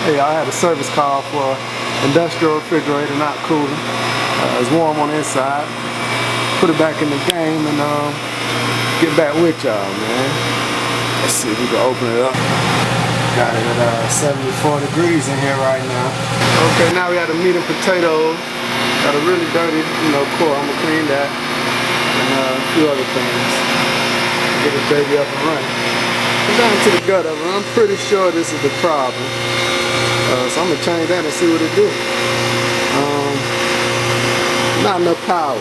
hey, I had a service call for industrial refrigerator, not cooling. It's warm on the inside. Put it back in the game and get back with y'all, man. Let's see if we can open it up. Got it at 74 degrees in here right now. Okay, now we got the meat and potatoes. Got a really dirty, core. I'm gonna clean that and a few other things. Get this baby up and running. Down to the gut of it. I'm pretty sure this is the problem. So I'm gonna change that and see what it do. Not enough power.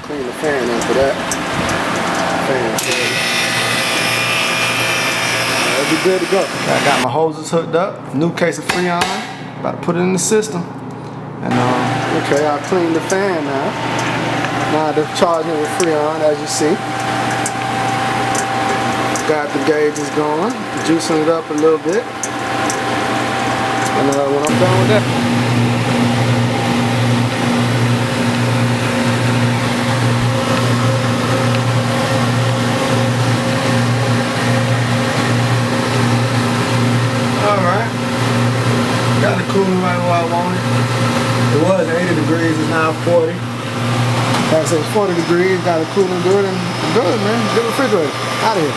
Clean the fan after that. It'll be good to go. I got my hoses hooked up. New case of Freon. About to put it in the system. And okay, I'll clean the fan now. Now they're charging with Freon, as you see. Got the gauges going, juicing it up a little bit. And when I'm done with that, alright. Got the cooling right where I want it. It was 80 degrees, it's now 40. Like I said, it's 40 degrees, got a cooling good and good, man. Good refrigerator. Out of here.